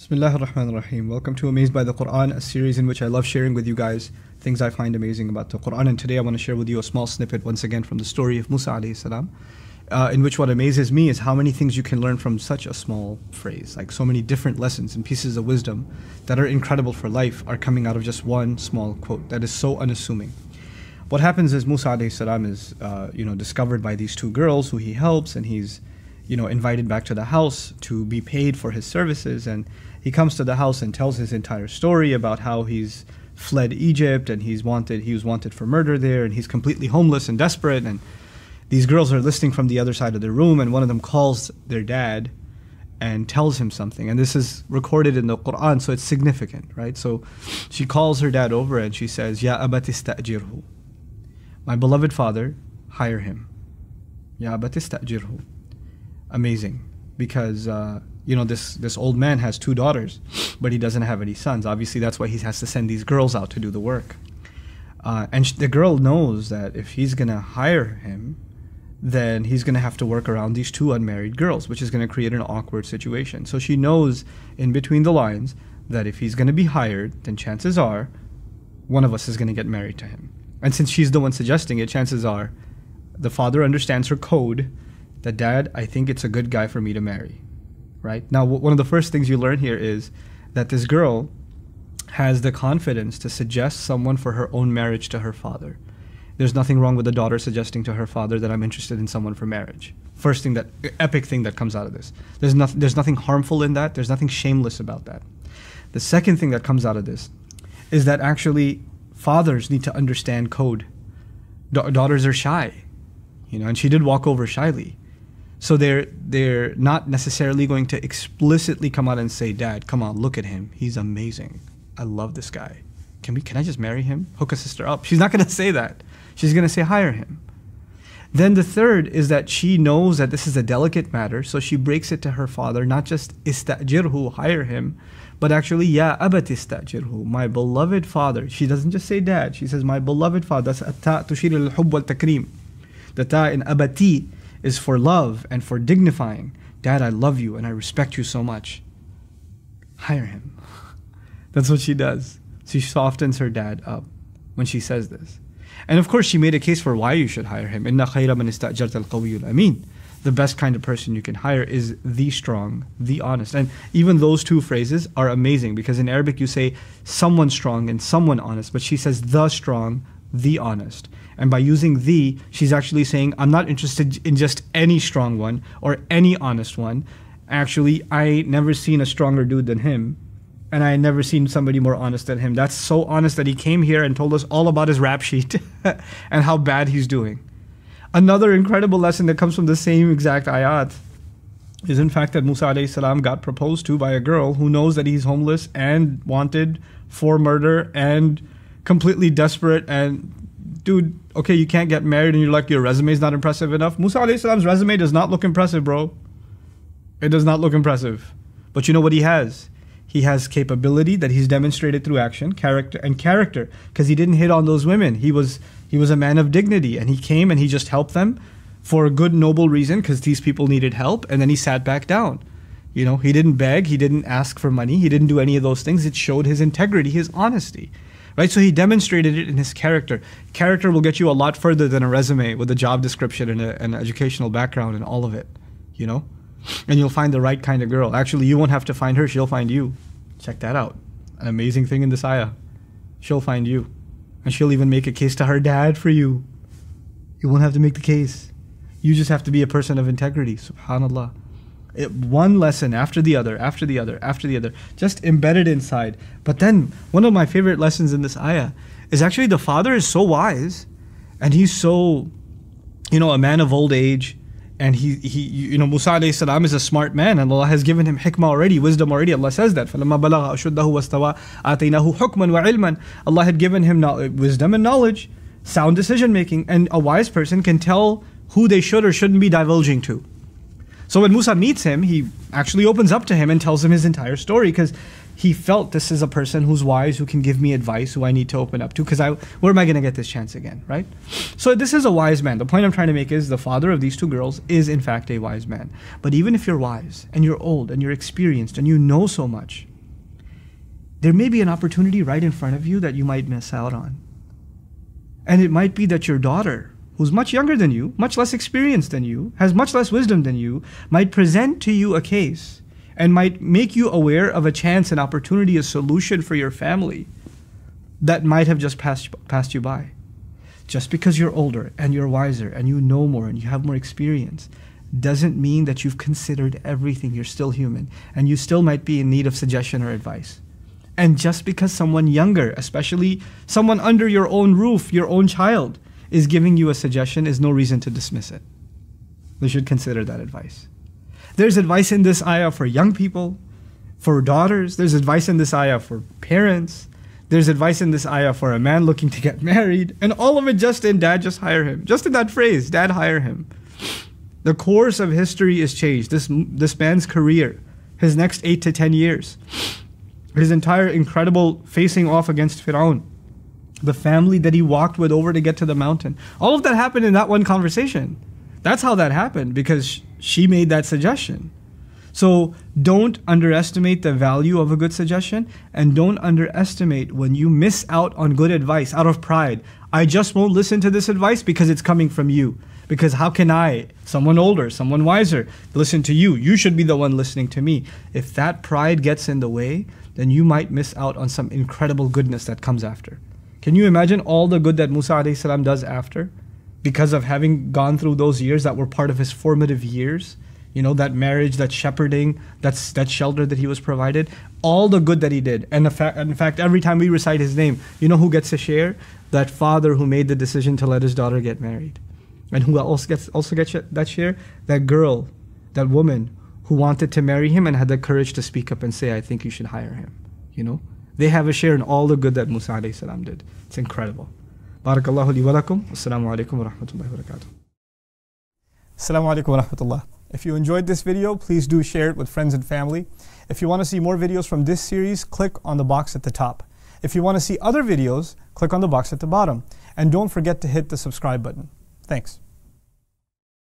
Bismillah ar-Rahman ar-Rahim. Welcome to Amazed by the Quran, a series in which I love sharing with you guys things I find amazing about the Quran. And today I want to share with you a small snippet once again from the story of Musa alayhi salam, in which what amazes me is how many things you can learn from such a small phrase. Like so many different lessons and pieces of wisdom that are incredible for life are coming out of just one small quote that is so unassuming. What happens is Musa alayhi salam is discovered by these two girls who he helps, and he's invited back to the house to be paid for his services. And he comes to the house and tells his entire story about how he's fled Egypt and he was wanted for murder there, and he's completely homeless and desperate. And these girls are listening from the other side of the room, and one of them calls their dad and tells him something. And this is recorded in the Quran, so it's significant, right? So she calls her dad over and she says, Ya abati ista'jirhu. My beloved father, hire him. Ya abati ista'jirhu. Amazing, because this old man has two daughters, but he doesn't have any sons. Obviously, that's why he has to send these girls out to do the work. And the girl knows that if he's going to hire him, then he's going to have to work around these two unmarried girls, which is going to create an awkward situation. So she knows in between the lines that if he's going to be hired, then chances are one of us is going to get married to him. And since she's the one suggesting it, chances are the father understands her code, that dad, I think it's a good guy for me to marry, right? Now, one of the first things you learn here is that this girl has the confidence to suggest someone for her own marriage to her father. There's nothing wrong with the daughter suggesting to her father that I'm interested in someone for marriage. First thing, epic thing that comes out of this. There's nothing harmful in that. There's nothing shameless about that. The second thing that comes out of this is that actually fathers need to understand code. Daughters are shy, and she did walk over shyly. So they're not necessarily going to explicitly come out and say, Dad, come on, look at him. He's amazing. I love this guy. Can I just marry him? Hook a sister up. She's not going to say that. She's going to say, hire him. Then the third is that she knows that this is a delicate matter, so she breaks it to her father, not just istajirhu, hire him, but actually, ya abat istajirhu, my beloved father. She doesn't just say dad. She says, my beloved father. That's at-ta tushir al-hubb wal-takrim. The ta in abati is for love and for dignifying. Dad, I love you and I respect you so much. Hire him. That's what she does. She softens her dad up when she says this. And of course, she made a case for why you should hire him. Inna khayra man ista'jarta al-qawiyyu al-amin. The best kind of person you can hire is the strong, the honest. And even those two phrases are amazing, because in Arabic you say someone strong and someone honest, but she says the strong, the honest. And by using the, she's actually saying, I'm not interested in just any strong one or any honest one. Actually, I never seen a stronger dude than him. And I never seen somebody more honest than him. That's so honest that he came here and told us all about his rap sheet and how bad he's doing. Another incredible lesson that comes from the same exact ayat is in fact that Musa alayhi salam got proposed to by a girl who knows that he's homeless and wanted for murder and completely desperate. And dude, okay, you can't get married and you're like, your resume is not impressive enough. Musa alayhi salam's resume does not look impressive, bro. It does not look impressive. But you know what he has? He has capability that he's demonstrated through action, character, because he didn't hit on those women. He was a man of dignity, and he came and he just helped them for a good, noble reason, because these people needed help, and then he sat back down. He didn't beg, he didn't ask for money, he didn't do any of those things. It showed his integrity, his honesty. Right? So he demonstrated it in his character. Character will get you a lot further than a resume with a job description and an educational background and all of it, And you'll find the right kind of girl. Actually, you won't have to find her, she'll find you. Check that out. An amazing thing in this ayah. She'll find you. And she'll even make a case to her dad for you. You won't have to make the case. You just have to be a person of integrity. SubhanAllah. One lesson after the other, after the other, after the other, just embedded inside. But then, one of my favorite lessons in this ayah is actually the father is so wise, and he's so, a man of old age, and Musa alayhi salam is a smart man, and Allah has given him hikmah already, wisdom already. Allah says that. فَلَمَّا بَلَغَ أَشُدَّهُ وَاسْتَوَى آتَيْنَاهُ حُكْمًا وَعِلْمًا. Allah had given him wisdom and knowledge, sound decision making, and a wise person can tell who they should or shouldn't be divulging to. So when Musa meets him, he actually opens up to him and tells him his entire story, because he felt this is a person who's wise, who can give me advice, who I need to open up to, because where am I going to get this chance again, right? So this is a wise man. The point I'm trying to make is the father of these two girls is in fact a wise man. But even if you're wise and you're old and you're experienced and you know so much, there may be an opportunity right in front of you that you might miss out on. And it might be that your daughter, who's much younger than you, much less experienced than you, has much less wisdom than you, might present to you a case and might make you aware of a chance, an opportunity, a solution for your family that might have just passed you by. Just because you're older and you're wiser and you know more and you have more experience doesn't mean that you've considered everything. You're still human and you still might be in need of suggestion or advice. And just because someone younger, especially someone under your own roof, your own child, is giving you a suggestion is no reason to dismiss it. We should consider that advice. There's advice in this ayah for young people, for daughters. There's advice in this ayah for parents. There's advice in this ayah for a man looking to get married. And all of it just in dad, just hire him. Just in that phrase, dad, hire him. The course of history is changed. This man's career, his next 8 to 10 years, his entire incredible facing off against Fir'aun, the family that he walked with over to get to the mountain. All of that happened in that one conversation. That's how that happened, because she made that suggestion. So don't underestimate the value of a good suggestion, and don't underestimate when you miss out on good advice out of pride. I just won't listen to this advice because it's coming from you. Because how can I, someone older, someone wiser, listen to you? You should be the one listening to me. If that pride gets in the way, then you might miss out on some incredible goodness that comes after. Can you imagine all the good that Musa alayhi salam does after? Because of having gone through those years that were part of his formative years, you know, that marriage, that shepherding, that shelter that he was provided, all the good that he did. And in fact, every time we recite his name, you know who gets a share? That father who made the decision to let his daughter get married. And who also gets that share? That girl, that woman who wanted to marry him and had the courage to speak up and say, I think you should hire him. You know, they have a share in all the good that Musa alayhi salam did. It's incredible. Barakallahu li wa lakum. Assalamu alaikum wa rahmatullahi wa barakatuh. Assalamu alaikum wa rahmatullah. If you enjoyed this video, please do share it with friends and family. If you want to see more videos from this series, click on the box at the top. If you want to see other videos, click on the box at the bottom. And don't forget to hit the subscribe button. Thanks.